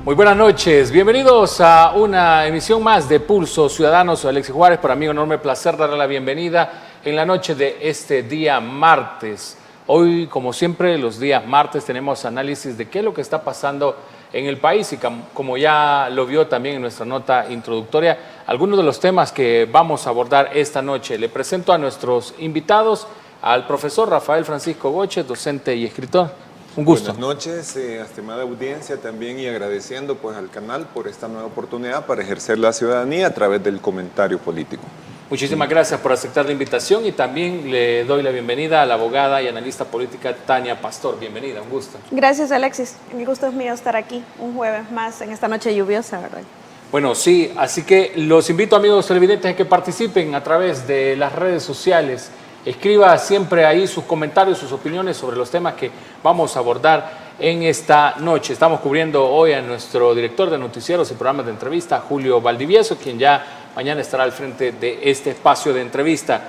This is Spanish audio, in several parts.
Muy buenas noches, bienvenidos a una emisión más de Pulso Ciudadano. Soy Alexis Juárez, para mí es un enorme placer darle la bienvenida en la noche de este día martes. Hoy, como siempre, los días martes tenemos análisis de qué es lo que está pasando en el país y como ya lo vio también en nuestra nota introductoria, algunos de los temas que vamos a abordar esta noche. Le presento a nuestros invitados, al profesor Rafael Francisco Goche, docente y escritor. Un gusto. Buenas noches, estimada audiencia, también y agradeciendo pues al canal por esta nueva oportunidad para ejercer la ciudadanía a través del comentario político. Muchísimas gracias por aceptar la invitación y también le doy la bienvenida a la abogada y analista política Tania Pastor. Bienvenida, un gusto. Gracias, Alexis. El gusto es mío estar aquí un jueves más en esta noche lluviosa, ¿verdad? Bueno, sí, así que los invito, amigos televidentes, a que participen a través de las redes sociales. Escriba siempre ahí sus comentarios, sus opiniones sobre los temas que vamos a abordar en esta noche. Estamos cubriendo hoy a nuestro director de noticieros y programas de entrevista, Julio Valdivieso, quien ya mañana estará al frente de este espacio de entrevista.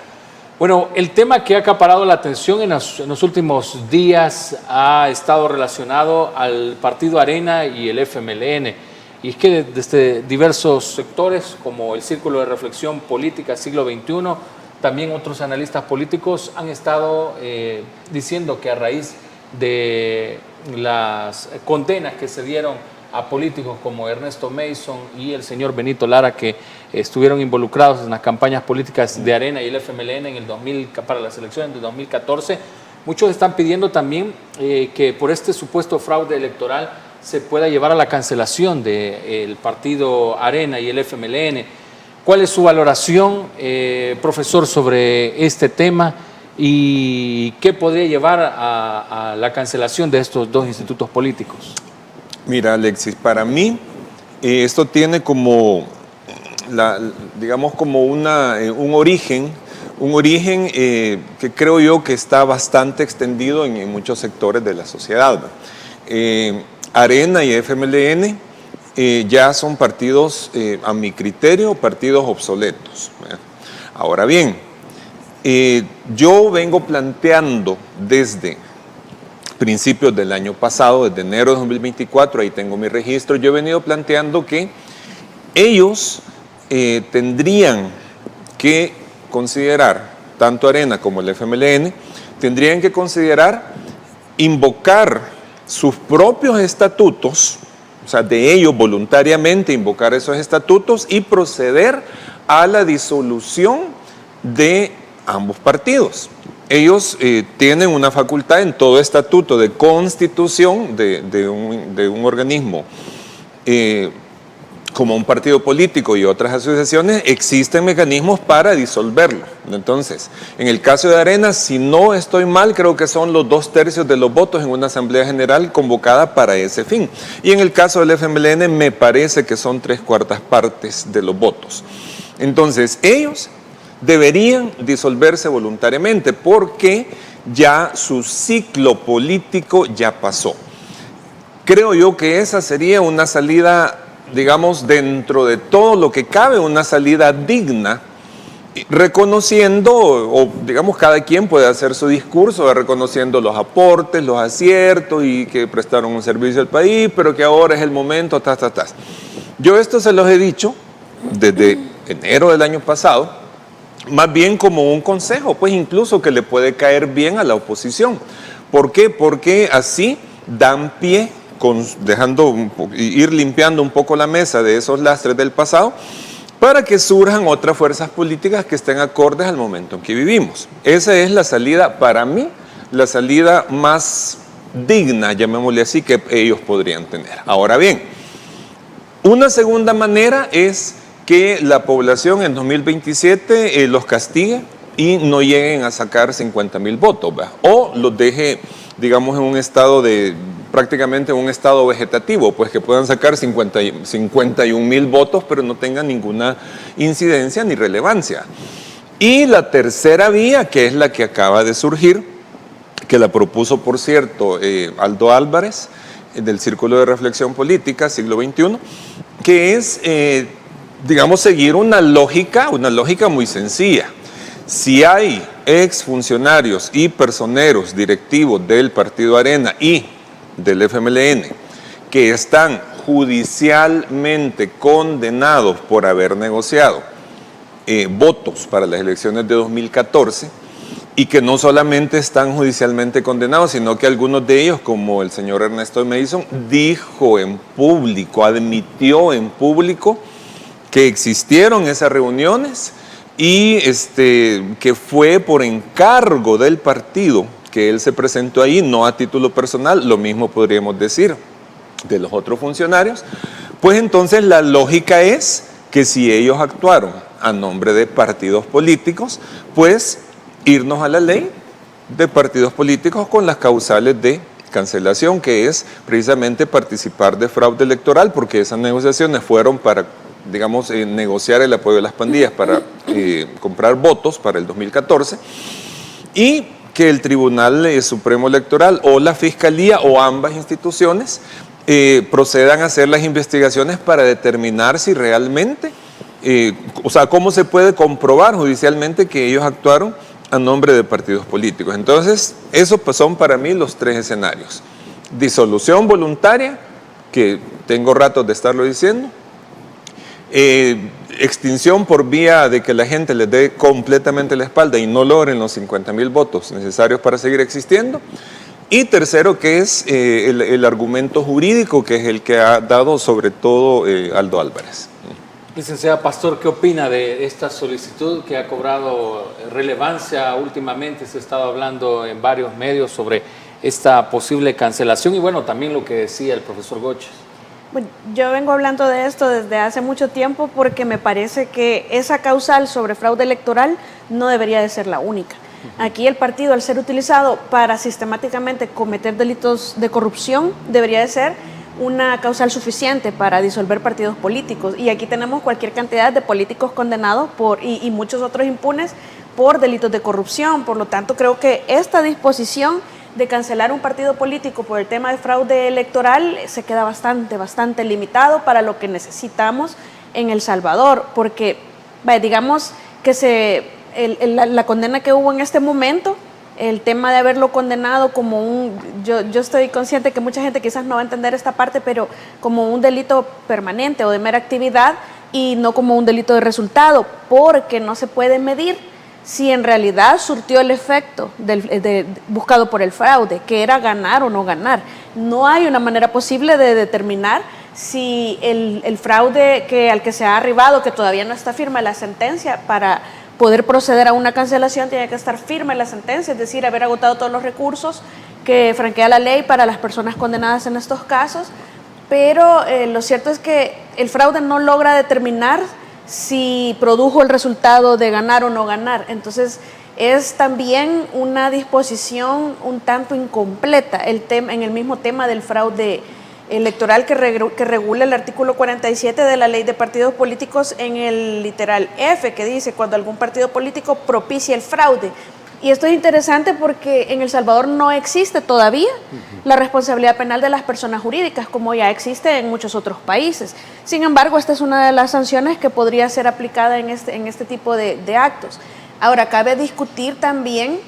Bueno, el tema que ha acaparado la atención en los últimos días ha estado relacionado al partido Arena y el FMLN. Y es que desde diversos sectores, como el Círculo de Reflexión Política Siglo XXI, también otros analistas políticos han estado diciendo que a raíz de las condenas que se dieron a políticos como Ernesto Mason y el señor Benito Lara, que estuvieron involucrados en las campañas políticas de Arena y el FMLN para las elecciones de 2014, muchos están pidiendo también que por este supuesto fraude electoral se pueda llevar a la cancelación del partido Arena y el FMLN. ¿Cuál es su valoración, profesor, sobre este tema y qué podría llevar a la cancelación de estos dos institutos políticos? Mira, Alexis, para mí esto tiene como, digamos, como un origen que creo yo que está bastante extendido en muchos sectores de la sociedad. Arena y FMLN ya son partidos, a mi criterio, partidos obsoletos. Ahora bien, yo vengo planteando desde principios del año pasado, desde enero de 2024, ahí tengo mi registro, yo he venido planteando que ellos tendrían que considerar, tanto Arena como el FMLN, tendrían que considerar invocar sus propios estatutos, o sea, de ellos voluntariamente invocar esos estatutos y proceder a la disolución de ambos partidos. Ellos tienen una facultad en todo estatuto de constitución de un organismo como un partido político y otras asociaciones, existen mecanismos para disolverlo. Entonces, en el caso de Arena, si no estoy mal, creo que son los 2/3 de los votos en una asamblea general convocada para ese fin. Y en el caso del FMLN, me parece que son 3/4 partes de los votos. Entonces, ellos deberían disolverse voluntariamente porque ya su ciclo político ya pasó. Creo yo que esa sería una salida, digamos, dentro de todo lo que cabe, una salida digna, reconociendo, o digamos, cada quien puede hacer su discurso, reconociendo los aportes, los aciertos y que prestaron un servicio al país, pero que ahora es el momento, Yo esto se los he dicho desde enero del año pasado, más bien como un consejo, pues incluso que le puede caer bien a la oposición. ¿Por qué? Porque así dan pie, ir limpiando un poco la mesa de esos lastres del pasado, para que surjan otras fuerzas políticas que estén acordes al momento en que vivimos. Esa es la salida, para mí, la salida más digna, llamémosle así, que ellos podrían tener. Ahora bien, una segunda manera es que la población en 2027 los castigue y no lleguen a sacar 50,000 votos, ¿verdad? O los deje, digamos, en un estado prácticamente un estado vegetativo, pues que puedan sacar 51,000 votos, pero no tengan ninguna incidencia ni relevancia. Y la tercera vía, que es la que acaba de surgir, que la propuso, por cierto, Aldo Álvarez, del Círculo de Reflexión Política, Siglo XXI, que es, digamos, seguir una lógica muy sencilla. Si hay exfuncionarios y personeros directivos del Partido Arena y del FMLN que están judicialmente condenados por haber negociado votos para las elecciones de 2014 y que no solamente están judicialmente condenados, sino que algunos de ellos, como el señor Ernesto Mason, dijo en público, admitió en público que existieron esas reuniones y que fue por encargo del partido que él se presentó ahí, no a título personal. Lo mismo podríamos decir de los otros funcionarios. Pues entonces la lógica es que si ellos actuaron a nombre de partidos políticos, pues irnos a la ley de partidos políticos con las causales de cancelación, que es precisamente participar de fraude electoral, porque esas negociaciones fueron para, digamos, negociar el apoyo de las pandillas para comprar votos para el 2014, y que el Tribunal Supremo Electoral o la Fiscalía o ambas instituciones procedan a hacer las investigaciones para determinar si realmente, o sea, cómo se puede comprobar judicialmente que ellos actuaron a nombre de partidos políticos. Entonces, esos son para mí los tres escenarios. Disolución voluntaria, que tengo ratos de estarlo diciendo. Extinción por vía de que la gente les dé completamente la espalda y no logren los 50,000 votos necesarios para seguir existiendo. Y tercero, que es el argumento jurídico, que es el que ha dado sobre todo Aldo Álvarez. Licenciada Pastor, ¿qué opina de esta solicitud que ha cobrado relevancia últimamente? Se ha estado hablando en varios medios sobre esta posible cancelación y bueno, también lo que decía el profesor Goches. Bueno, yo vengo hablando de esto desde hace mucho tiempo porque me parece que esa causal sobre fraude electoral no debería de ser la única. Aquí el partido, al ser utilizado para sistemáticamente cometer delitos de corrupción, debería de ser una causal suficiente para disolver partidos políticos. Y aquí tenemos cualquier cantidad de políticos condenados y muchos otros impunes por delitos de corrupción. Por lo tanto, creo que esta disposición de cancelar un partido político por el tema de fraude electoral se queda bastante limitado para lo que necesitamos en El Salvador, porque digamos que la condena que hubo en este momento, el tema de haberlo condenado como yo estoy consciente que mucha gente quizás no va a entender esta parte, pero como un delito permanente o de mera actividad y no como un delito de resultado, porque no se puede medir si en realidad surtió el efecto buscado por el fraude, que era ganar o no ganar. No hay una manera posible de determinar si el fraude al que se ha arribado, que todavía no está firme la sentencia, para poder proceder a una cancelación tiene que estar firme la sentencia, es decir, haber agotado todos los recursos que franquea la ley para las personas condenadas en estos casos, pero lo cierto es que el fraude no logra determinar si produjo el resultado de ganar o no ganar. Entonces es también una disposición un tanto incompleta en el mismo tema del fraude electoral que regula el artículo 47 de la Ley de Partidos Políticos en el literal F, que dice cuando algún partido político propicia el fraude. Y esto es interesante porque en El Salvador no existe todavía la responsabilidad penal de las personas jurídicas, como ya existe en muchos otros países. Sin embargo, esta es una de las sanciones que podría ser aplicada en este tipo de actos. Ahora, cabe discutir también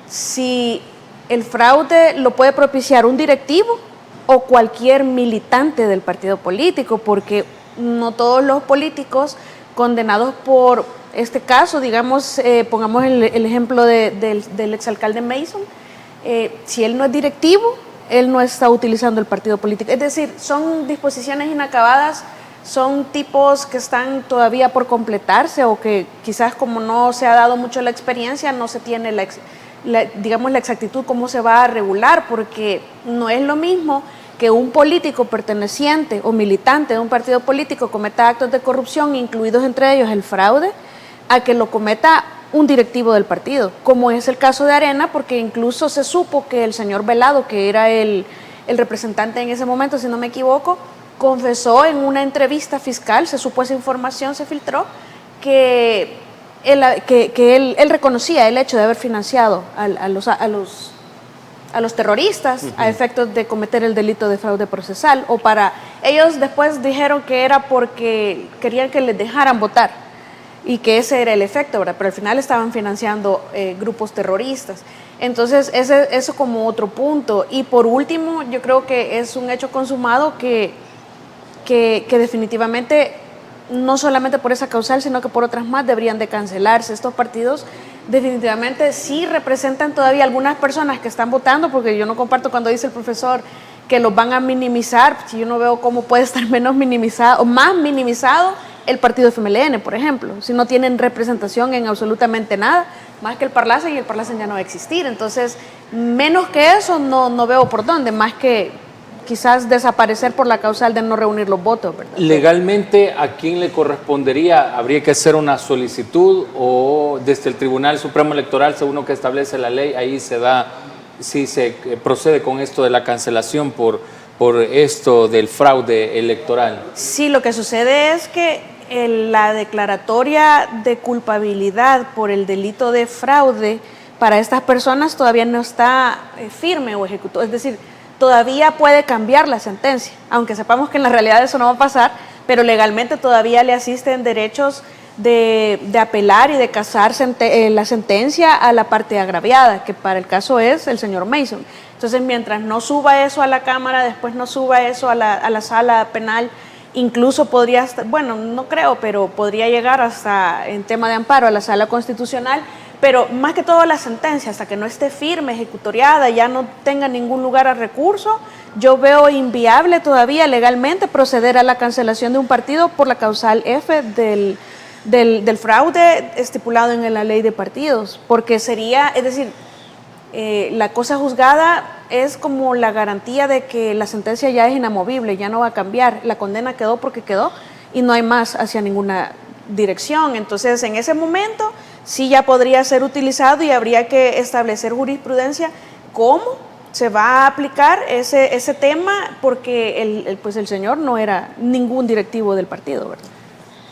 si el fraude lo puede propiciar un directivo o cualquier militante del partido político, porque no todos los políticos condenados por este caso, digamos, pongamos el ejemplo del exalcalde Mason, si él no es directivo, él no está utilizando el partido político. Es decir, son disposiciones inacabadas, son tipos que están todavía por completarse o que quizás como no se ha dado mucho la experiencia, no se tiene digamos, la exactitud cómo se va a regular, porque no es lo mismo que un político perteneciente o militante de un partido político cometa actos de corrupción, incluidos entre ellos el fraude, a que lo cometa un directivo del partido, como es el caso de Arena, porque incluso se supo que el señor Velado, que era el representante en ese momento, si no me equivoco, confesó en una entrevista fiscal, se supo esa información, se filtró, que él reconocía el hecho de haber financiado a los terroristas a efectos de cometer el delito de fraude procesal, o ellos después dijeron que era porque querían que les dejaran votar y que ese era el efecto, ¿verdad? Pero al final estaban financiando grupos terroristas. Entonces, eso como otro punto. Y por último, yo creo que es un hecho consumado que que definitivamente, no solamente por esa causal, sino que por otras más, deberían de cancelarse. Estos partidos definitivamente sí representan todavía algunas personas que están votando, porque yo no comparto cuando dice el profesor que los van a minimizar. Si yo no veo cómo puede estar menos minimizado o más minimizado el partido FMLN, por ejemplo, si no tienen representación en absolutamente nada, más que el Parlacen, y el Parlacen ya no va a existir. Entonces, menos que eso no veo por dónde, más que quizás desaparecer por la causal de no reunir los votos, ¿verdad? Legalmente, ¿a quién le correspondería? ¿Habría que hacer una solicitud o desde el Tribunal Supremo Electoral, según lo que establece la ley, ahí se da, si se procede con esto de la cancelación por esto del fraude electoral? Sí, lo que sucede es que la declaratoria de culpabilidad por el delito de fraude para estas personas todavía no está firme o ejecutado, es decir, todavía puede cambiar la sentencia, aunque sepamos que en la realidad eso no va a pasar, pero legalmente todavía le asisten derechos de apelar y de casar la sentencia a la parte agraviada, que para el caso es el señor Mason. Entonces, mientras no suba eso a la Cámara, después no suba eso a la sala penal, incluso podría, bueno, no creo, pero podría llegar hasta en tema de amparo a la sala constitucional, pero más que todo la sentencia, hasta que no esté firme, ejecutoriada, ya no tenga ningún lugar a recurso, yo veo inviable todavía legalmente proceder a la cancelación de un partido por la causal F del fraude estipulado en la ley de partidos, porque sería, es decir, la cosa juzgada es como la garantía de que la sentencia ya es inamovible, ya no va a cambiar, la condena quedó porque quedó y no hay más hacia ninguna dirección. Entonces, en ese momento sí ya podría ser utilizado y habría que establecer jurisprudencia cómo se va a aplicar ese tema, porque pues el señor no era ningún directivo del partido, ¿verdad?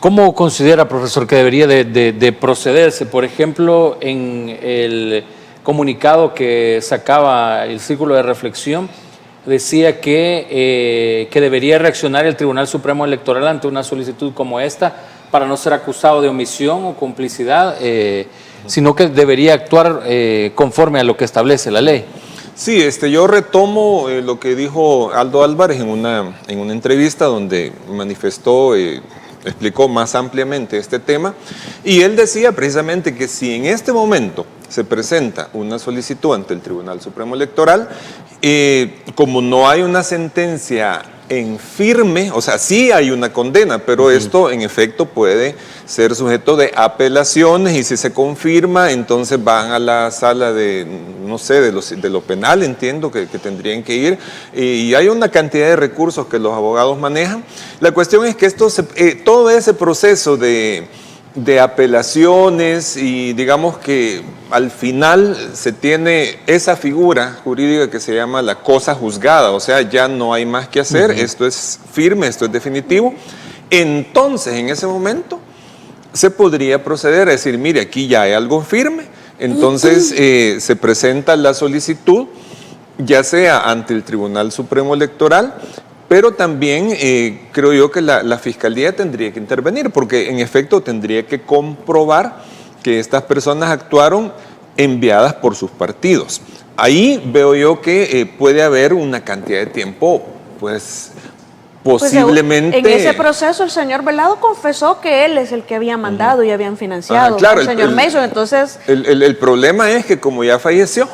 ¿Cómo considera, profesor, que debería de procederse? Por ejemplo, en el comunicado que sacaba el Círculo de Reflexión, decía que debería reaccionar el Tribunal Supremo Electoral ante una solicitud como esta para no ser acusado de omisión o complicidad, sino que debería actuar conforme a lo que establece la ley. Sí, yo retomo lo que dijo Aldo Álvarez en una entrevista donde manifestó, explicó más ampliamente este tema, y él decía precisamente que si en este momento se presenta una solicitud ante el Tribunal Supremo Electoral, como no hay una sentencia en firme, o sea, sí hay una condena, pero esto en efecto puede ser sujeto de apelaciones, y si se confirma, entonces van a la sala de, no sé, de lo penal, entiendo que tendrían que ir, y hay una cantidad de recursos que los abogados manejan. La cuestión es que todo ese proceso de apelaciones, y digamos que al final se tiene esa figura jurídica que se llama la cosa juzgada, o sea, ya no hay más que hacer, esto es firme, esto es definitivo. Entonces, en ese momento se podría proceder a decir, mire, aquí ya hay algo firme, entonces se presenta la solicitud, ya sea ante el Tribunal Supremo Electoral, pero también creo yo que la Fiscalía tendría que intervenir, porque en efecto tendría que comprobar que estas personas actuaron enviadas por sus partidos. Ahí veo yo que puede haber una cantidad de tiempo, pues posiblemente... Pues en ese proceso el señor Velado confesó que él es el que había mandado y habían financiado claro, al señor Mason, entonces... El problema es que como ya falleció,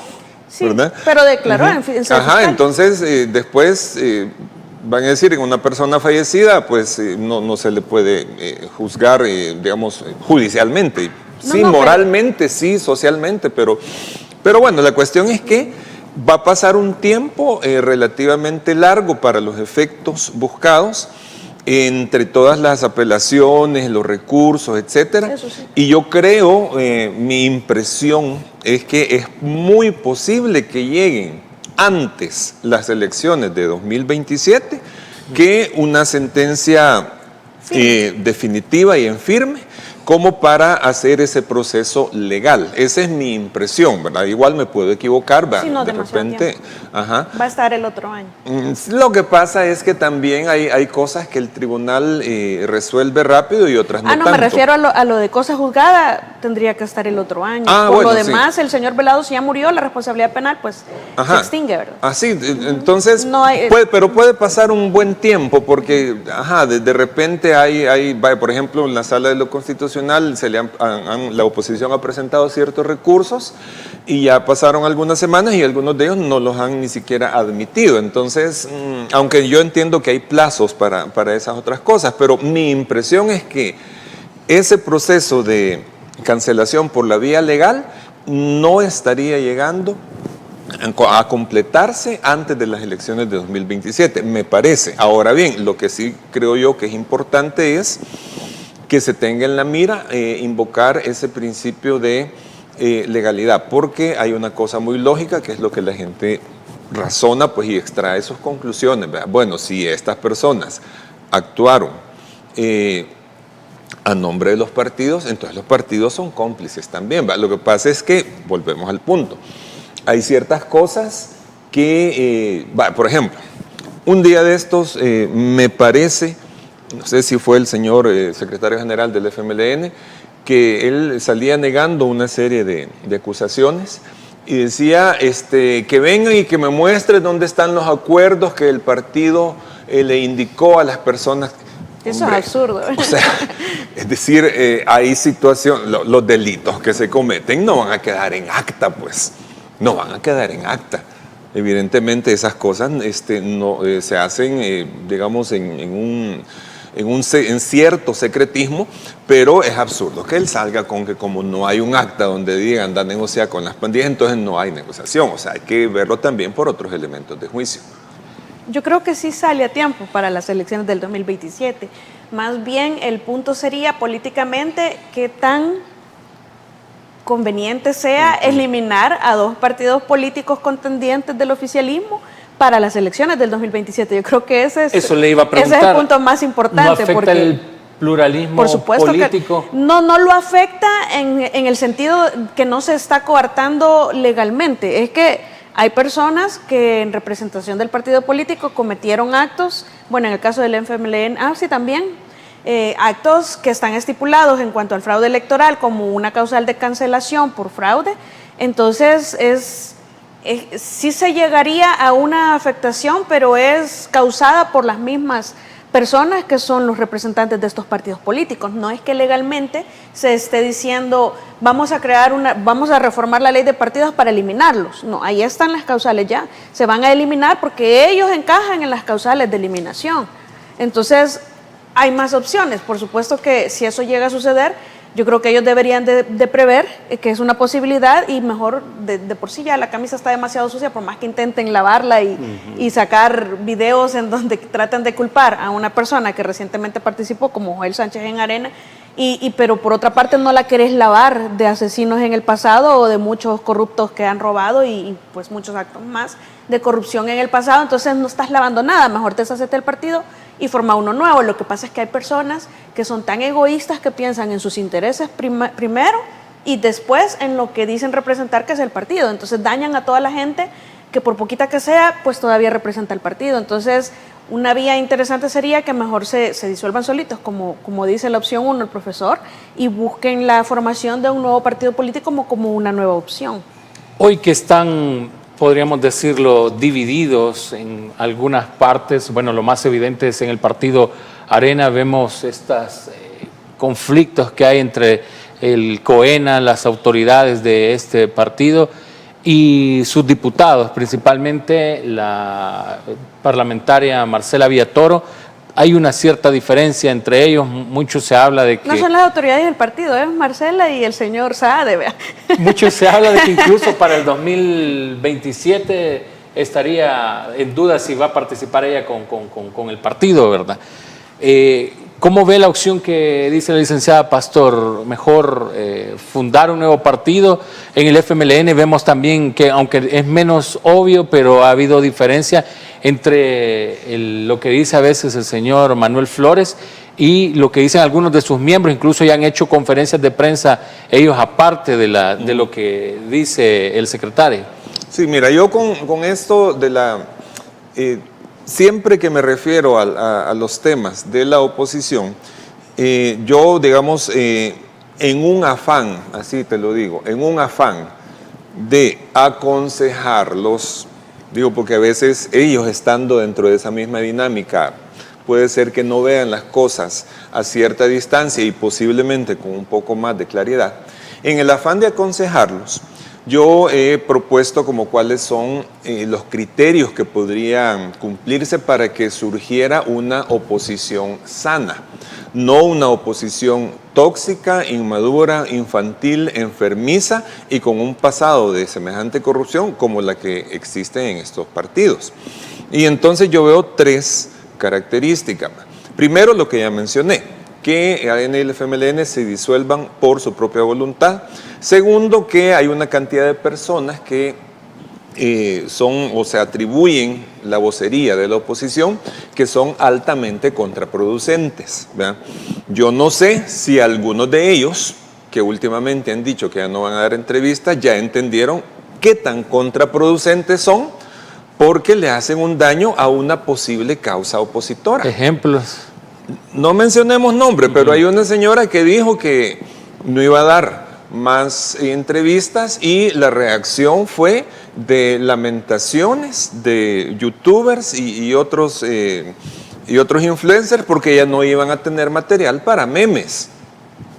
sí, ¿verdad? Pero declaró en fin. Entonces después... van a decir, en una persona fallecida, pues no se le puede juzgar, digamos, judicialmente. Sí, moralmente, sí, socialmente, pero bueno, la cuestión es que va a pasar un tiempo relativamente largo para los efectos buscados, entre todas las apelaciones, los recursos, etcétera. Eso sí. Y yo creo, mi impresión es que es muy posible que lleguen antes las elecciones de 2027 que una sentencia definitiva y en firme, como para hacer ese proceso legal. Esa es mi impresión, ¿verdad? Igual me puedo equivocar, ¿verdad? Sí, no, de repente. Va a estar el otro año. Lo que pasa es que también hay cosas que el tribunal resuelve rápido y otras no tanto. Me refiero a lo de cosa juzgada, tendría que estar el otro año. Por lo demás, el señor Velado, si ya murió, la responsabilidad penal pues se extingue, ¿verdad? Así, entonces, pero puede pasar un buen tiempo porque, de repente por ejemplo, en la Sala de lo Constitucional la oposición ha presentado ciertos recursos y ya pasaron algunas semanas y algunos de ellos no los han ni siquiera admitido. Entonces, aunque yo entiendo que hay plazos para esas otras cosas, pero mi impresión es que ese proceso de cancelación por la vía legal no estaría llegando a completarse antes de las elecciones de 2027, me parece. Ahora bien, lo que sí creo yo que es importante es que se tenga en la mira invocar ese principio de legalidad, porque hay una cosa muy lógica que es lo que la gente razona pues, y extrae sus conclusiones, ¿verdad? Bueno, si estas personas actuaron a nombre de los partidos, entonces los partidos son cómplices también, ¿verdad? Lo que pasa es que, volvemos al punto, hay ciertas cosas que, por ejemplo, un día de estos me parece, no sé si fue el señor secretario general del FMLN, que él salía negando una serie de acusaciones y decía que vengan y que me muestre dónde están los acuerdos que el partido le indicó a las personas. Eso es absurdo. O sea, es decir, hay situaciones, los delitos que se cometen no van a quedar en acta, pues, no van a quedar en acta. Evidentemente esas cosas no, se hacen, digamos, en cierto secretismo, pero es absurdo que él salga con que como no hay un acta donde diga anda a negociar con las pandillas, entonces no hay negociación. O sea, hay que verlo también por otros elementos de juicio. Yo creo que sí sale a tiempo para las elecciones del 2027. Más bien el punto sería políticamente qué tan conveniente sea eliminar a dos partidos políticos contendientes del oficialismo para las elecciones del 2027. Yo creo que eso le iba a preguntar. Ese es el punto más importante. ¿No afecta porque el pluralismo por supuesto político? Que no lo afecta en el sentido que no se está coartando legalmente. Es que hay personas que en representación del partido político cometieron actos, bueno, en el caso del FMLN, sí también, actos que están estipulados en cuanto al fraude electoral como una causal de cancelación por fraude. Entonces sí se llegaría a una afectación, pero es causada por las mismas personas que son los representantes de estos partidos políticos. No es que legalmente se esté diciendo vamos a reformar la ley de partidos para eliminarlos. No, ahí están las causales ya. Se van a eliminar porque ellos encajan en las causales de eliminación. Entonces hay más opciones. Por supuesto que si eso llega a suceder, yo creo que ellos deberían de prever que es una posibilidad y mejor de por sí ya la camisa está demasiado sucia, por más que intenten lavarla y sacar videos en donde tratan de culpar a una persona que recientemente participó como Joel Sánchez en Arena, pero por otra parte no la querés lavar de asesinos en el pasado o de muchos corruptos que han robado y pues muchos actos más de corrupción en el pasado, entonces no estás lavando nada, mejor te deshacete del partido y forma uno nuevo. Lo que pasa es que hay personas que son tan egoístas que piensan en sus intereses primero y después en lo que dicen representar, que es el partido. Entonces dañan a toda la gente que por poquita que sea, pues todavía representa el partido. Entonces una vía interesante sería que mejor se disuelvan solitos, como dice la opción 1 el profesor, y busquen la formación de un nuevo partido político como una nueva opción. Hoy que están, podríamos decirlo, divididos en algunas partes, bueno, lo más evidente es en el partido Arena, vemos estos conflictos que hay entre el COENA, las autoridades de este partido y sus diputados, principalmente la parlamentaria Marcela Villatoro. Hay una cierta diferencia entre ellos, mucho se habla de que... No son las autoridades del partido, es Marcela y el señor Saade, ¿vea? Mucho se habla de que incluso para el 2027 estaría en duda si va a participar ella con el partido, ¿verdad? ¿Cómo ve la opción que dice la licenciada Pastor? Mejor fundar un nuevo partido. En el FMLN vemos también que, aunque es menos obvio, pero ha habido diferencia entre lo que dice a veces el señor Manuel Flores y lo que dicen algunos de sus miembros, incluso ya han hecho conferencias de prensa ellos aparte de lo que dice el secretario. Sí, mira, yo con esto de la... siempre que me refiero a los temas de la oposición, yo, digamos, en un afán, así te lo digo, en un afán de aconsejarlos, digo, porque a veces ellos estando dentro de esa misma dinámica, puede ser que no vean las cosas a cierta distancia y posiblemente con un poco más de claridad. En el afán de aconsejarlos, yo he propuesto como cuáles son los criterios que podrían cumplirse para que surgiera una oposición sana, no una oposición tóxica, inmadura, infantil, enfermiza y con un pasado de semejante corrupción como la que existe en estos partidos. Y entonces yo veo tres características. Primero, lo que ya mencioné, que Arena y el FMLN se disuelvan por su propia voluntad. Segundo, que hay una cantidad de personas que son o se atribuyen la vocería de la oposición que son altamente contraproducentes, ¿verdad? Yo no sé si algunos de ellos, que últimamente han dicho que ya no van a dar entrevistas, ya entendieron qué tan contraproducentes son porque le hacen un daño a una posible causa opositora. Ejemplos. No mencionemos nombre, pero hay una señora que dijo que no iba a dar más entrevistas y la reacción fue de lamentaciones de youtubers y otros influencers porque ya no iban a tener material para memes.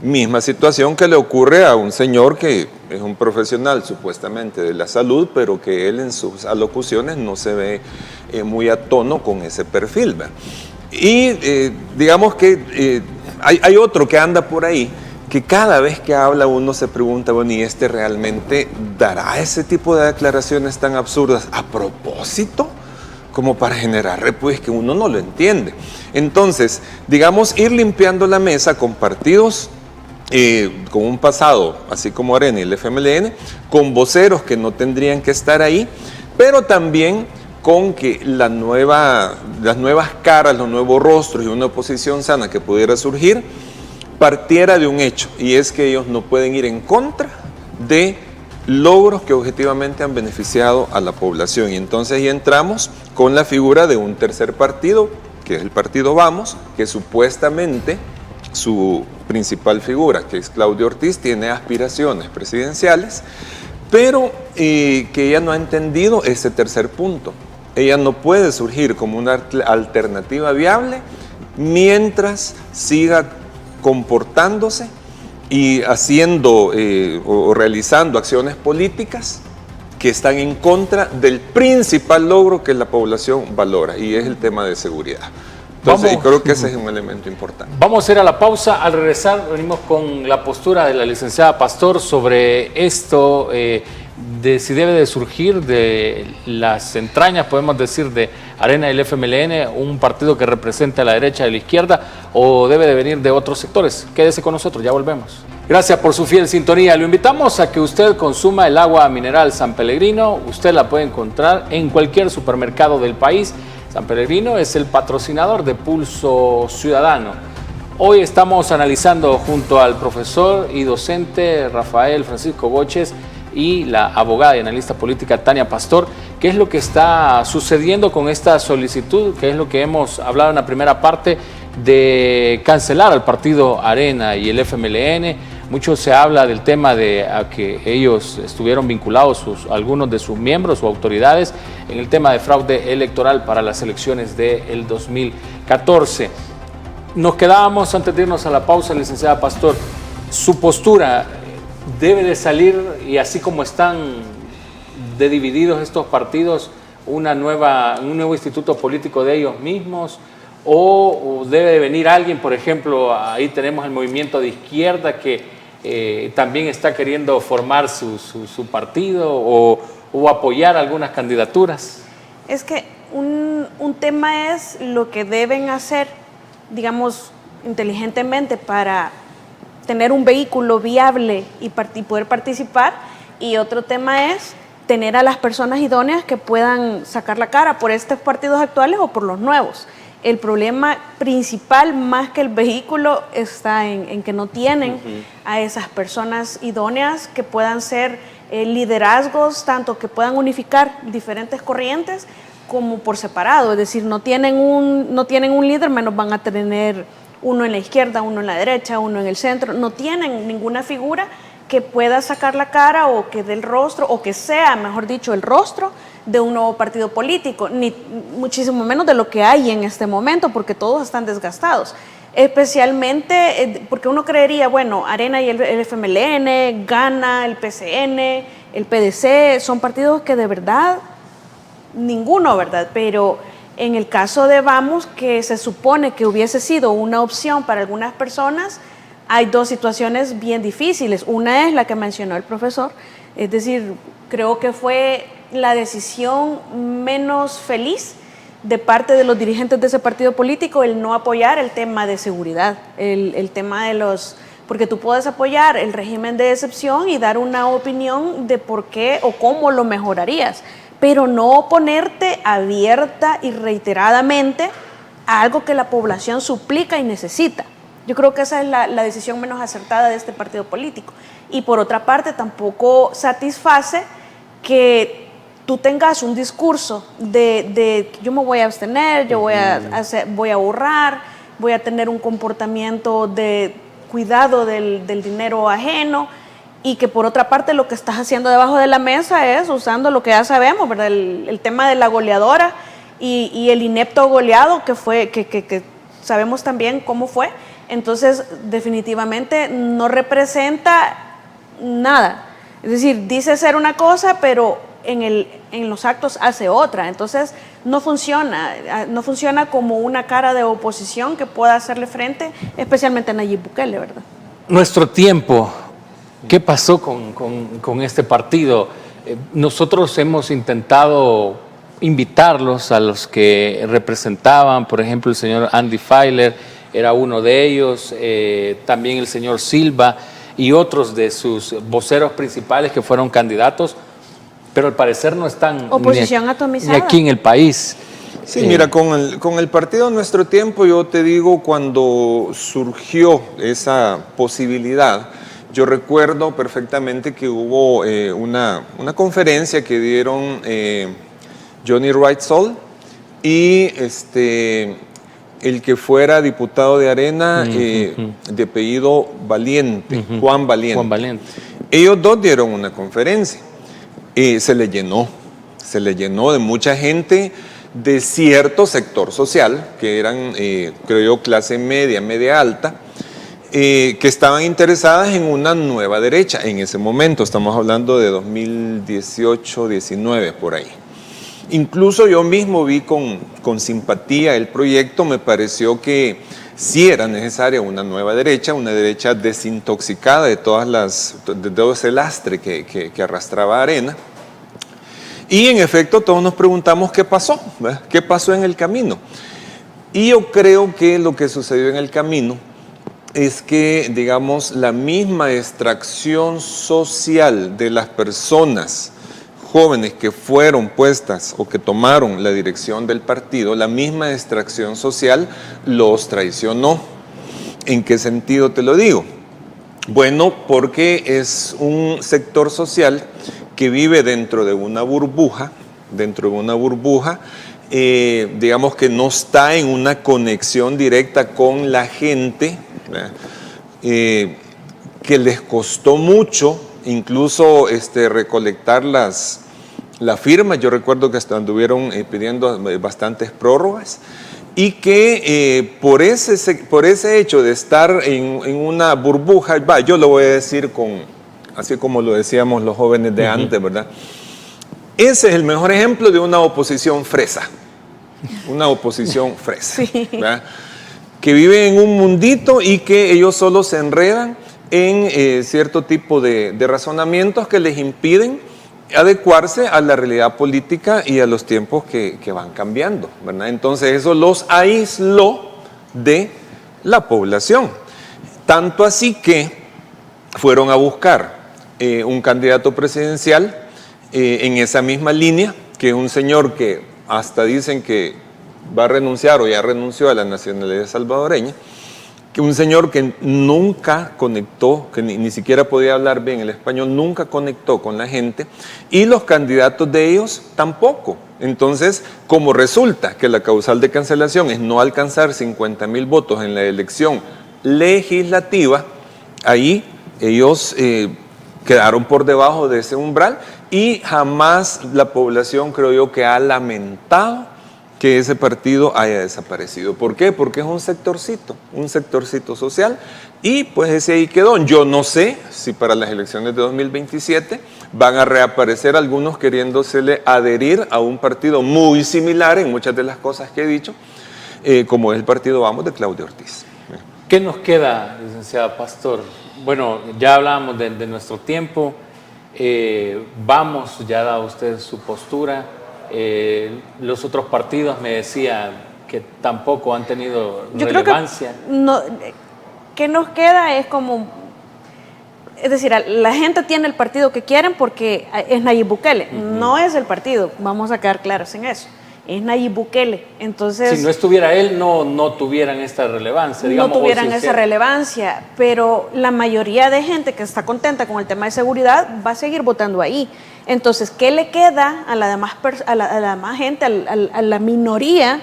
Misma situación que le ocurre a un señor que es un profesional supuestamente de la salud, pero que él en sus alocuciones no se ve muy a tono con ese perfil, ¿verdad? Y digamos que hay otro que anda por ahí, que cada vez que habla uno se pregunta, bueno, ¿y este realmente dará ese tipo de declaraciones tan absurdas a propósito? Como para generar pues que uno no lo entiende. Entonces, digamos, ir limpiando la mesa con partidos con un pasado, así como Arena y el FMLN, con voceros que no tendrían que estar ahí, pero también con que las nuevas caras, los nuevos rostros y una oposición sana que pudiera surgir, partiera de un hecho, y es que ellos no pueden ir en contra de logros que objetivamente han beneficiado a la población. Y entonces ahí entramos con la figura de un tercer partido, que es el partido Vamos, que supuestamente su principal figura, que es Claudia Ortiz, tiene aspiraciones presidenciales, pero que ella no ha entendido ese tercer punto. Ella no puede surgir como una alternativa viable mientras siga comportándose y haciendo o realizando acciones políticas que están en contra del principal logro que la población valora, y es el tema de seguridad. Entonces, creo que ese es un elemento importante. Vamos a ir a la pausa. Al regresar, venimos con la postura de la licenciada Pastor sobre esto, de si debe de surgir de las entrañas, podemos decir, de Arena y el FMLN, un partido que represente a la derecha y a la izquierda, o debe de venir de otros sectores. Quédese con nosotros, ya volvemos. Gracias por su fiel sintonía. Lo invitamos a que usted consuma el agua mineral San Pellegrino. Usted la puede encontrar en cualquier supermercado del país. San Pellegrino es el patrocinador de Pulso Ciudadano. Hoy estamos analizando junto al profesor y docente Rafael Francisco Boches y la abogada y analista política Tania Pastor, qué es lo que está sucediendo con esta solicitud, qué es lo que hemos hablado en la primera parte de cancelar al partido Arena y el FMLN. Mucho se habla del tema de que ellos estuvieron vinculados, algunos de sus miembros o autoridades, en el tema de fraude electoral para las elecciones del 2014. Nos quedábamos, antes de irnos a la pausa, licenciada Pastor, su postura debe de salir, y así como están de divididos estos partidos, un nuevo instituto político de ellos mismos, o debe de venir alguien, por ejemplo, ahí tenemos el movimiento de izquierda que también está queriendo formar su partido o apoyar algunas candidaturas. Es que un tema es lo que deben hacer, digamos, inteligentemente para tener un vehículo viable y poder participar, y otro tema es tener a las personas idóneas que puedan sacar la cara por estos partidos actuales o por los nuevos. El problema principal, más que el vehículo, está en que no tienen a esas personas idóneas que puedan ser liderazgos, tanto que puedan unificar diferentes corrientes como por separado. Es decir, no tienen un líder, menos van a tener uno en la izquierda, uno en la derecha, uno en el centro. No tienen ninguna figura que pueda sacar la cara o que dé el rostro, o que sea, mejor dicho, el rostro de un nuevo partido político, ni muchísimo menos de lo que hay en este momento, porque todos están desgastados. Especialmente porque uno creería, bueno, Arena y el FMLN, Gana, el PCN, el PDC, son partidos que de verdad, ninguno, ¿verdad? Pero en el caso de Vamos, que se supone que hubiese sido una opción para algunas personas, hay dos situaciones bien difíciles. Una es la que mencionó el profesor, es decir, creo que fue la decisión menos feliz de parte de los dirigentes de ese partido político el no apoyar el tema de seguridad, el tema de los... Porque tú puedes apoyar el régimen de excepción y dar una opinión de por qué o cómo lo mejorarías, pero no oponerte abierta y reiteradamente a algo que la población suplica y necesita. Yo creo que esa es la decisión menos acertada de este partido político. Y por otra parte, tampoco satisface que tú tengas un discurso de yo me voy a abstener, yo voy a ahorrar, voy a tener un comportamiento de cuidado del dinero ajeno, y que por otra parte lo que estás haciendo debajo de la mesa es usando lo que ya sabemos, ¿verdad? El tema de la goleadora y el inepto goleado que sabemos también cómo fue. Entonces, definitivamente no representa nada. Es decir, dice ser una cosa, pero en los actos hace otra. Entonces, no funciona como una cara de oposición que pueda hacerle frente, especialmente a Nayib Bukele, ¿verdad? Nuestro tiempo, ¿qué pasó con este partido? Nosotros hemos intentado invitarlos a los que representaban, por ejemplo, el señor Andy Feiler, era uno de ellos, también el señor Silva y otros de sus voceros principales que fueron candidatos, pero al parecer no están oposición atomizada ni aquí en el país. Sí, mira, con el partido Nuestro Tiempo, yo te digo, cuando surgió esa posibilidad, yo recuerdo perfectamente que hubo una conferencia que dieron Johnny Wright Sol y el que fuera diputado de Arena, de apellido Valiente, Juan Valiente. Ellos dos dieron una conferencia. Se le llenó de mucha gente de cierto sector social, que eran, creo yo, clase media, media alta, que estaban interesadas en una nueva derecha. En ese momento, estamos hablando de 2018, 19, por ahí. Incluso yo mismo vi con simpatía el proyecto. Me pareció que sí era necesaria una nueva derecha, una derecha desintoxicada de todo ese lastre que arrastraba Arena. Y en efecto todos nos preguntamos qué pasó, ¿verdad? ¿Qué pasó en el camino? Y yo creo que lo que sucedió en el camino es que, digamos, la misma extracción social de las personas jóvenes que fueron puestas o que tomaron la dirección del partido, la misma extracción social los traicionó. ¿En qué sentido te lo digo? Bueno, porque es un sector social que vive dentro de una burbuja, digamos que no está en una conexión directa con la gente, que les costó mucho incluso recolectar las firmas. Yo recuerdo que hasta anduvieron pidiendo bastantes prórrogas, y que por ese hecho de estar en una burbuja, yo lo voy a decir así como lo decíamos los jóvenes de antes, ¿verdad? Ese es el mejor ejemplo de una oposición fresa, sí. ¿Verdad? Que vive en un mundito y que ellos solo se enredan en cierto tipo de razonamientos que les impiden adecuarse a la realidad política y a los tiempos que van cambiando, ¿verdad? Entonces eso los aisló de la población, tanto así que fueron a buscar un candidato presidencial en esa misma línea, que es un señor que hasta dicen que va a renunciar o ya renunció a la nacionalidad salvadoreña, que un señor que nunca conectó, que ni siquiera podía hablar bien el español, nunca conectó con la gente, y los candidatos de ellos tampoco. Entonces, como resulta que la causal de cancelación es no alcanzar 50,000 votos en la elección legislativa, ahí ellos quedaron por debajo de ese umbral, y jamás la población, creo yo, que ha lamentado que ese partido haya desaparecido. ¿Por qué? Porque es un sectorcito social, y pues ese ahí quedó. Yo no sé si para las elecciones de 2027 van a reaparecer algunos queriéndosele adherir a un partido muy similar en muchas de las cosas que he dicho, como es el partido Vamos de Claudio Ortiz. ¿Qué nos queda, licenciada Pastor? Bueno, ya hablábamos de nuestro tiempo. Vamos, ya ha dado usted su postura. Los otros partidos me decía que tampoco han tenido relevancia. Creo que no, ¿qué nos queda? Es como, es decir, la gente tiene el partido que quieren porque es Nayib Bukele. No es el partido, vamos a quedar claros en eso. Es Nayib Bukele. Entonces, si no estuviera él, no tuvieran esta relevancia. Digamos, no tuvieran esa relevancia, pero la mayoría de gente que está contenta con el tema de seguridad va a seguir votando ahí. Entonces, ¿qué le queda a la demás gente, a la minoría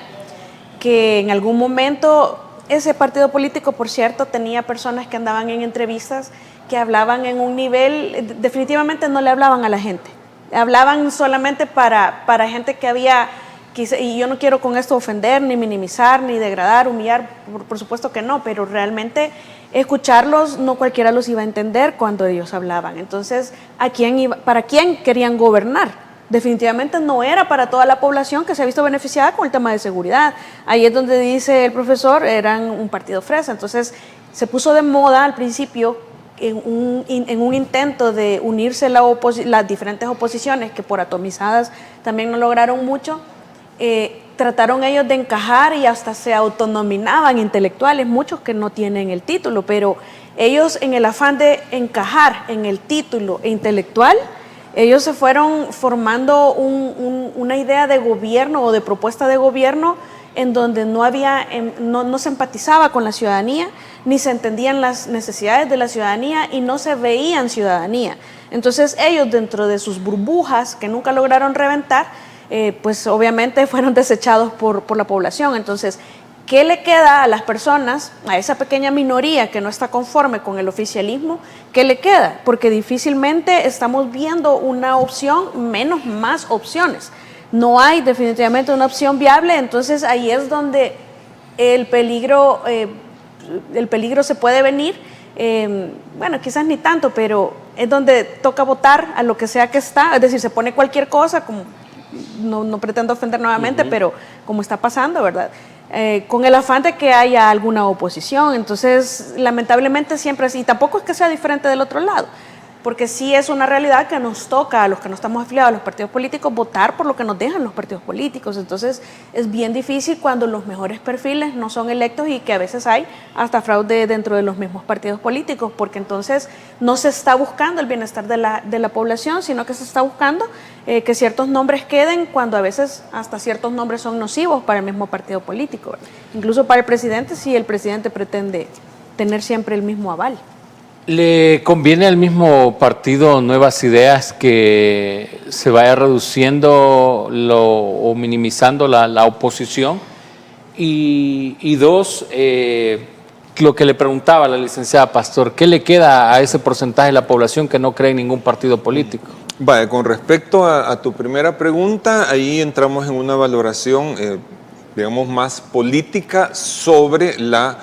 que en algún momento ese partido político, por cierto, tenía personas que andaban en entrevistas que hablaban en un nivel, definitivamente no le hablaban a la gente, hablaban solamente para gente que había, y yo no quiero con esto ofender, ni minimizar, ni degradar, humillar, por supuesto que no, pero realmente escucharlos, no cualquiera los iba a entender cuando ellos hablaban. Entonces, ¿para quién querían gobernar? Definitivamente no era para toda la población que se ha visto beneficiada con el tema de seguridad. Ahí es donde dice el profesor, eran un partido fresa. Entonces, se puso de moda al principio en un intento de unirse las diferentes oposiciones, que por atomizadas también no lograron mucho. Trataron ellos de encajar y hasta se autonominaban intelectuales, muchos que no tienen el título, pero ellos en el afán de encajar en el título intelectual, ellos se fueron formando una idea de gobierno o de propuesta de gobierno en donde no se empatizaba con la ciudadanía, ni se entendían las necesidades de la ciudadanía y no se veían ciudadanía. Entonces ellos, dentro de sus burbujas que nunca lograron reventar, pues obviamente fueron desechados por la población. Entonces, ¿qué le queda a las personas, a esa pequeña minoría que no está conforme con el oficialismo? ¿Qué le queda? Porque difícilmente estamos viendo una opción, menos más opciones. No hay definitivamente una opción viable, entonces ahí es donde el peligro se puede venir. Bueno, quizás ni tanto, pero es donde toca votar a lo que sea que está, es decir, se pone cualquier cosa, como no pretendo ofender nuevamente, pero como está pasando, ¿verdad? Con el afán de que haya alguna oposición. Entonces, lamentablemente siempre así, y tampoco es que sea diferente del otro lado, porque sí es una realidad que nos toca a los que no estamos afiliados a los partidos políticos votar por lo que nos dejan los partidos políticos. Entonces es bien difícil cuando los mejores perfiles no son electos y que a veces hay hasta fraude dentro de los mismos partidos políticos, porque entonces no se está buscando el bienestar de la población, sino que se está buscando que ciertos nombres queden, cuando a veces hasta ciertos nombres son nocivos para el mismo partido político, ¿verdad? Incluso para el presidente, si el presidente pretende tener siempre el mismo aval. ¿Le conviene al mismo partido Nuevas Ideas que se vaya reduciendo o minimizando la oposición? Y dos, lo que le preguntaba la licenciada Pastor, ¿qué le queda a ese porcentaje de la población que no cree en ningún partido político? Vale, con respecto a tu primera pregunta, ahí entramos en una valoración, digamos, más política sobre la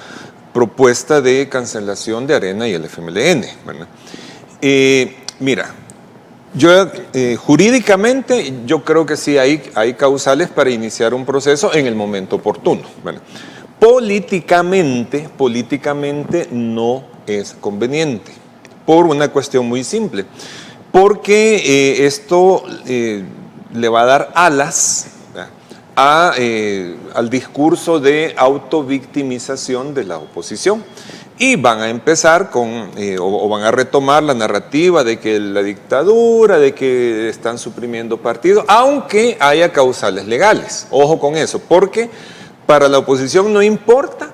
propuesta de cancelación de Arena y el FMLN, ¿verdad? Mira, jurídicamente yo creo que sí hay causales para iniciar un proceso en el momento oportuno, ¿verdad? Políticamente no es conveniente, por una cuestión muy simple, porque esto le va a dar alas al discurso de autovictimización de la oposición. y van a empezar con, o van a retomar la narrativa de que la dictadura, de que están suprimiendo partidos, aunque haya causales legales. Ojo con eso, porque para la oposición no importa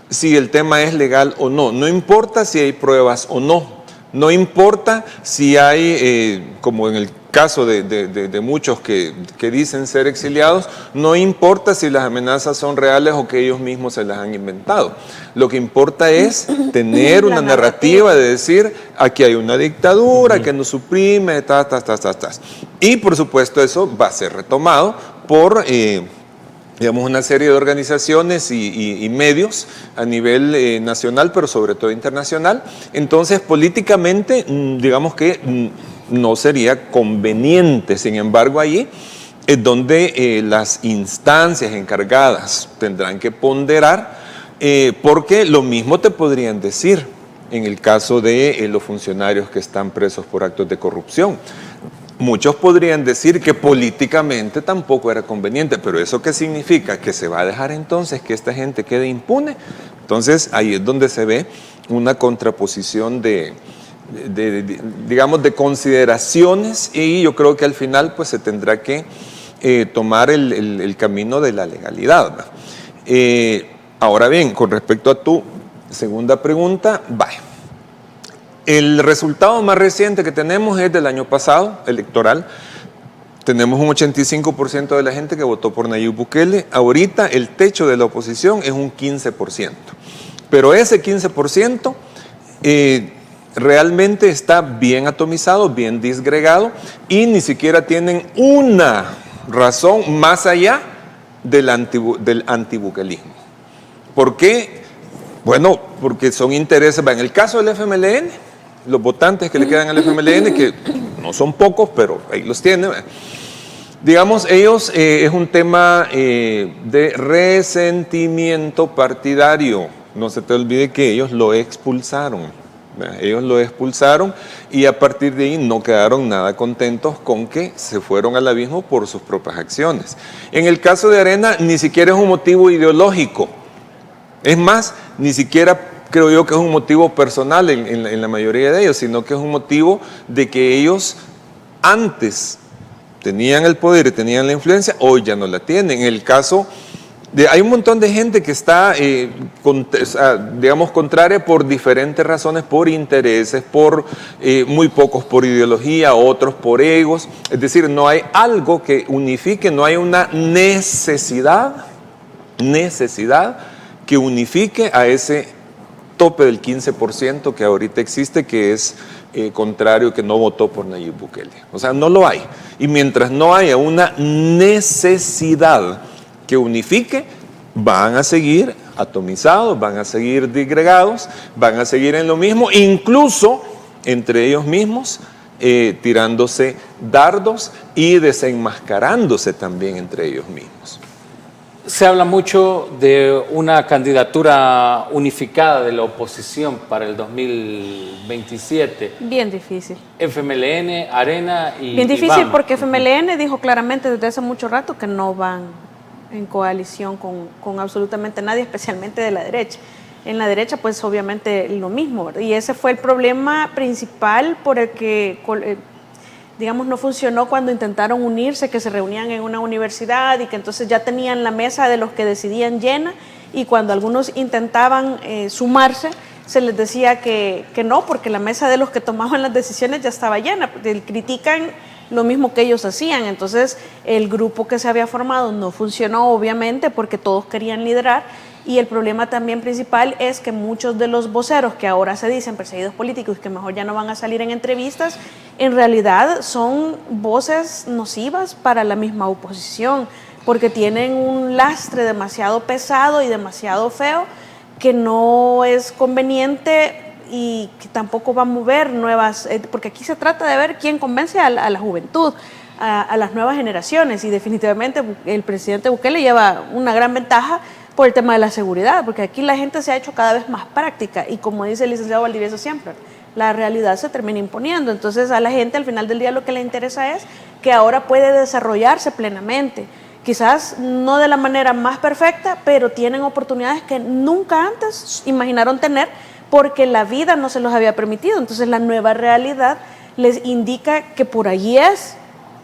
si el tema es legal o no, no importa si hay pruebas o no importa si hay, como en el caso de muchos que dicen ser exiliados, no importa si las amenazas son reales o que ellos mismos se las han inventado. Lo que importa es tener una narrativa de decir, aquí hay una dictadura que nos suprime, Y por supuesto eso va a ser retomado por digamos, una serie de organizaciones y medios a nivel nacional, pero sobre todo internacional. Entonces, políticamente, digamos que no sería conveniente. Sin embargo, allí es donde las instancias encargadas tendrán que ponderar, porque lo mismo te podrían decir en el caso de los funcionarios que están presos por actos de corrupción. Muchos podrían decir que políticamente tampoco era conveniente, pero ¿eso qué significa? ¿Que se va a dejar entonces que esta gente quede impune? Entonces ahí es donde se ve una contraposición digamos, de consideraciones, y yo creo que al final pues se tendrá que tomar el camino de la legalidad. Ahora bien, con respecto a tu segunda pregunta, vaya. El resultado más reciente que tenemos es del año pasado, electoral. Tenemos un 85% de la gente que votó por Nayib Bukele. Ahorita el techo de la oposición es un 15%. Pero ese 15% realmente está bien atomizado, bien disgregado, y ni siquiera tienen una razón más allá del antibuquelismo. ¿Por qué? Bueno, porque son intereses. En el caso del FMLN, los votantes que le quedan al FMLN, que no son pocos, pero ahí los tienen, digamos, ellos es un tema de resentimiento partidario. No se te olvide que ellos lo expulsaron. Ellos lo expulsaron y a partir de ahí no quedaron nada contentos con que se fueron al abismo por sus propias acciones. En el caso de Arena, ni siquiera es un motivo ideológico. Es más, ni siquiera creo yo que es un motivo personal en la mayoría de ellos, sino que es un motivo de que ellos antes tenían el poder y tenían la influencia, hoy ya no la tienen. En el caso hay un montón de gente que está, digamos, contraria por diferentes razones, por intereses, por muy pocos por ideología, otros por egos. Es decir, no hay algo que unifique, no hay una necesidad que unifique a ese tope del 15% que ahorita existe, que es contrario, que no votó por Nayib Bukele. O sea, no lo hay. Y mientras no haya una necesidad que unifique, van a seguir atomizados, van a seguir disgregados, van a seguir en lo mismo, incluso entre ellos mismos, tirándose dardos y desenmascarándose también entre ellos mismos. Se habla mucho de una candidatura unificada de la oposición para el 2027. Bien difícil. FMLN, Arena y bien difícil BAM. Porque FMLN dijo claramente desde hace mucho rato que no van en coalición con absolutamente nadie, especialmente de la derecha. En la derecha, pues obviamente lo mismo, ¿verdad? Y ese fue el problema principal por el que digamos, no funcionó cuando intentaron unirse, que se reunían en una universidad y que entonces ya tenían la mesa de los que decidían llena, y cuando algunos intentaban sumarse, se les decía que no, porque la mesa de los que tomaban las decisiones ya estaba llena. Critican lo mismo que ellos hacían. Entonces, el grupo que se había formado no funcionó, obviamente, porque todos querían liderar. Y el problema también principal es que muchos de los voceros que ahora se dicen perseguidos políticos, que mejor ya no van a salir en entrevistas, en realidad son voces nocivas para la misma oposición, porque tienen un lastre demasiado pesado y demasiado feo que no es conveniente y que tampoco va a mover nuevas, porque aquí se trata de ver quién convence a la juventud, a las nuevas generaciones, y definitivamente el presidente Bukele lleva una gran ventaja por el tema de la seguridad, porque aquí la gente se ha hecho cada vez más práctica y, como dice el licenciado Valdivieso siempre, la realidad se termina imponiendo. Entonces a la gente al final del día lo que le interesa es que ahora puede desarrollarse plenamente, quizás no de la manera más perfecta, pero tienen oportunidades que nunca antes imaginaron tener, porque la vida no se los había permitido. Entonces la nueva realidad les indica que por allí es.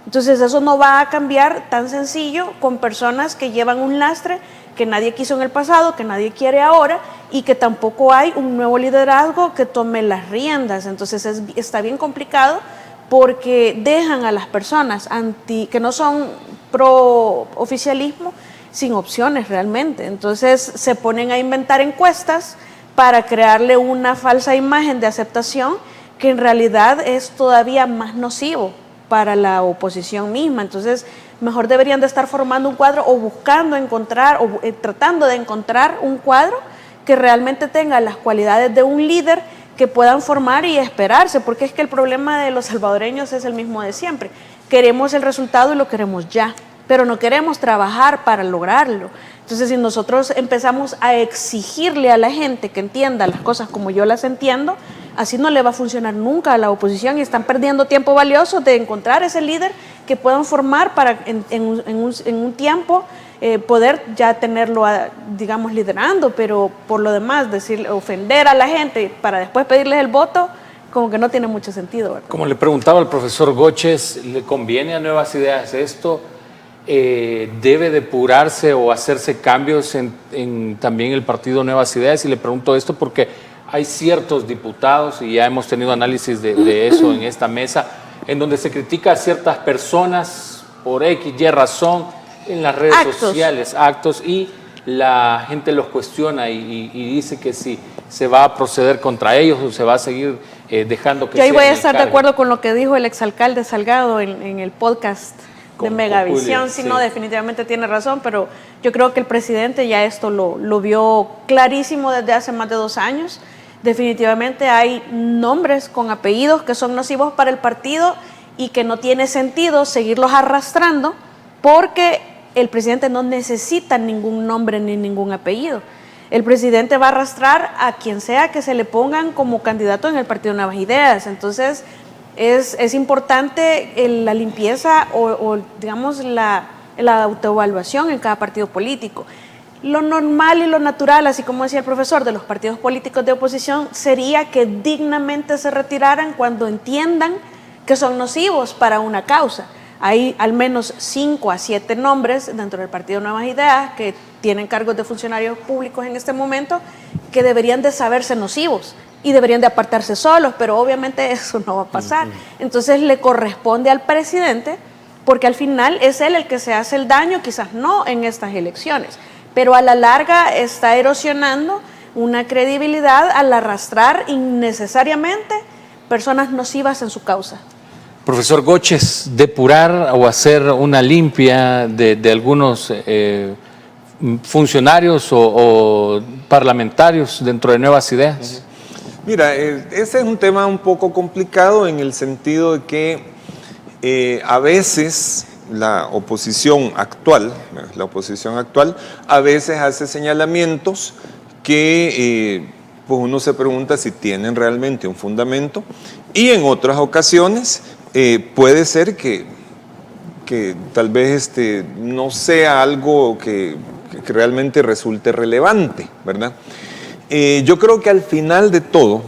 Entonces eso no va a cambiar tan sencillo con personas que llevan un lastre que nadie quiso en el pasado, que nadie quiere ahora, y que tampoco hay un nuevo liderazgo que tome las riendas. Entonces está bien complicado porque dejan a las personas que no son pro oficialismo sin opciones realmente. Entonces se ponen a inventar encuestas para crearle una falsa imagen de aceptación que en realidad es todavía más nocivo para la oposición misma. Entonces mejor deberían de estar formando un cuadro o buscando encontrar o tratando de encontrar un cuadro que realmente tenga las cualidades de un líder que puedan formar y esperarse, porque es que el problema de los salvadoreños es el mismo de siempre. Queremos el resultado y lo queremos ya, pero no queremos trabajar para lograrlo. Entonces, si nosotros empezamos a exigirle a la gente que entienda las cosas como yo las entiendo, así no le va a funcionar nunca a la oposición y están perdiendo tiempo valioso de encontrar ese líder que puedan formar para en un tiempo poder ya tenerlo, digamos, liderando, pero por lo demás, ofender a la gente para después pedirles el voto, como que no tiene mucho sentido, ¿verdad? Como le preguntaba al profesor Goches, ¿le conviene a Nuevas Ideas esto? ¿Debe depurarse o hacerse cambios en también el partido Nuevas Ideas? Y le pregunto esto porque hay ciertos diputados, y ya hemos tenido análisis de eso en esta mesa, en donde se critica a ciertas personas por X, Y razón en las redes sociales, actos, y la gente los cuestiona y dice que si se va a proceder contra ellos o se va a seguir dejando que yo ahí voy a estar de acuerdo con lo que dijo el exalcalde Salgado en el podcast de Megavisión. Si no, definitivamente tiene razón, pero yo creo que el presidente ya esto lo vio clarísimo desde hace más de 2 años. Definitivamente hay nombres con apellidos que son nocivos para el partido y que no tiene sentido seguirlos arrastrando porque el presidente no necesita ningún nombre ni ningún apellido. El presidente va a arrastrar a quien sea que se le pongan como candidato en el partido Nuevas Ideas. Entonces es importante la limpieza o digamos la autoevaluación en cada partido político. Lo normal y lo natural, así como decía el profesor, de los partidos políticos de oposición sería que dignamente se retiraran cuando entiendan que son nocivos para una causa. Hay al menos 5 a 7 nombres dentro del partido Nuevas Ideas que tienen cargos de funcionarios públicos en este momento que deberían de saberse nocivos y deberían de apartarse solos, pero obviamente eso no va a pasar. Entonces le corresponde al presidente, porque al final es él el que se hace el daño, quizás no en estas elecciones, pero a la larga está erosionando una credibilidad al arrastrar innecesariamente personas nocivas en su causa. Profesor Goches, depurar o hacer una limpia de algunos funcionarios o parlamentarios dentro de Nuevas Ideas. Mira, ese es un tema un poco complicado en el sentido de que a veces la oposición actual a veces hace señalamientos que pues uno se pregunta si tienen realmente un fundamento, y en otras ocasiones puede ser que tal vez no sea algo que realmente resulte relevante, ¿verdad? Yo creo que al final de todo,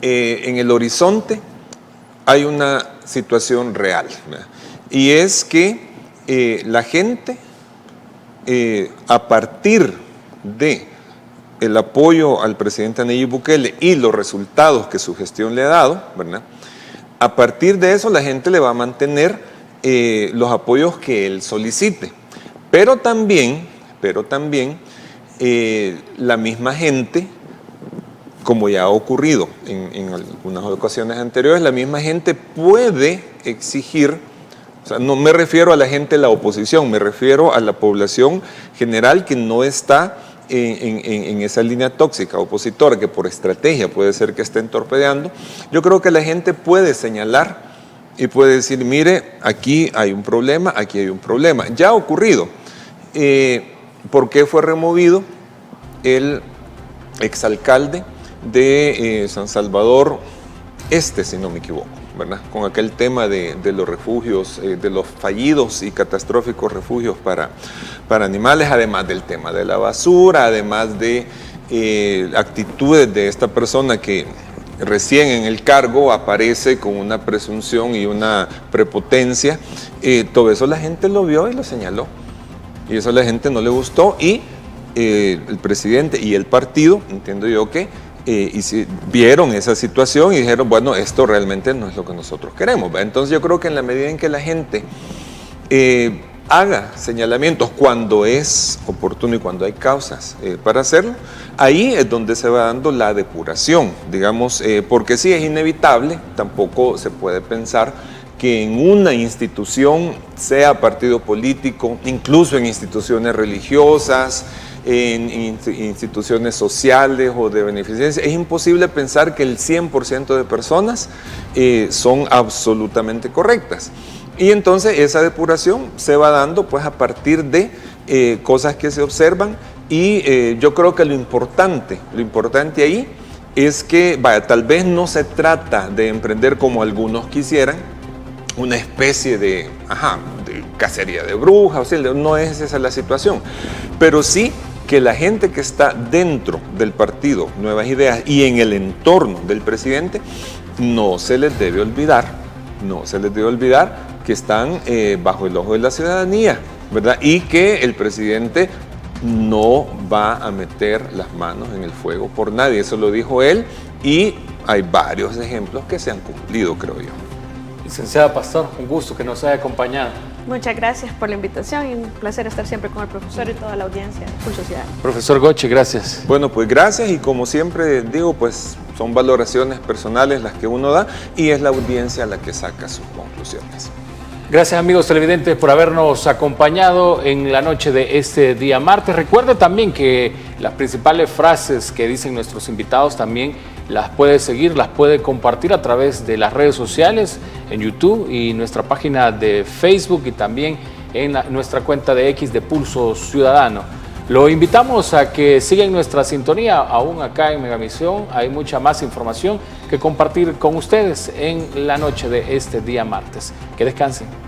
en el horizonte hay una situación real, ¿verdad? Y es que la gente, a partir de el apoyo al presidente Nayib Bukele y los resultados que su gestión le ha dado, ¿verdad? A partir de eso la gente le va a mantener los apoyos que él solicite. Pero también la misma gente, como ya ha ocurrido en algunas ocasiones anteriores, la misma gente puede exigir, o sea, no me refiero a la gente de la oposición, me refiero a la población general que no está en esa línea tóxica opositora, que por estrategia puede ser que estén torpedeando. Yo creo que la gente puede señalar y puede decir, mire, aquí hay un problema, aquí hay un problema. Ya ha ocurrido. ¿Por qué fue removido el exalcalde de San Salvador Este, si no me equivoco, ¿verdad? Con aquel tema de los refugios, de los fallidos y catastróficos refugios para animales, además del tema de la basura, además de actitudes de esta persona que recién en el cargo aparece con una presunción y una prepotencia, todo eso la gente lo vio y lo señaló. Y eso a la gente no le gustó y el presidente y el partido, entiendo yo que vieron esa situación y dijeron, bueno, esto realmente no es lo que nosotros queremos, ¿verdad? Entonces yo creo que en la medida en que la gente haga señalamientos cuando es oportuno y cuando hay causas para hacerlo, ahí es donde se va dando la depuración, digamos, porque sí es inevitable, tampoco se puede pensar que en una institución, sea partido político, incluso en instituciones religiosas, en instituciones sociales o de beneficencia, es imposible pensar que el 100% de personas son absolutamente correctas. Y entonces esa depuración se va dando pues a partir de cosas que se observan y yo creo que lo importante ahí es que, vaya, tal vez no se trata de emprender como algunos quisieran, una especie de cacería de brujas, o sea, no es esa la situación, pero sí que la gente que está dentro del partido Nuevas Ideas y en el entorno del presidente, no se les debe olvidar que están bajo el ojo de la ciudadanía, ¿verdad? Y que el presidente no va a meter las manos en el fuego por nadie, eso lo dijo él y hay varios ejemplos que se han cumplido, creo yo. Licenciada Pastor, un gusto que nos haya acompañado. Muchas gracias por la invitación y un placer estar siempre con el profesor y toda la audiencia de Pulso Ciudadano. Profesor Goche, gracias. Bueno, pues gracias y como siempre digo, pues son valoraciones personales las que uno da y es la audiencia la que saca sus conclusiones. Gracias amigos televidentes por habernos acompañado en la noche de este día martes. Recuerde también que las principales frases que dicen nuestros invitados también las puede seguir, las puede compartir a través de las redes sociales, en YouTube y nuestra página de Facebook y también en nuestra cuenta de X de Pulso Ciudadano. Lo invitamos a que sigan nuestra sintonía, aún acá en Megavisión hay mucha más información que compartir con ustedes en la noche de este día martes. Que descansen.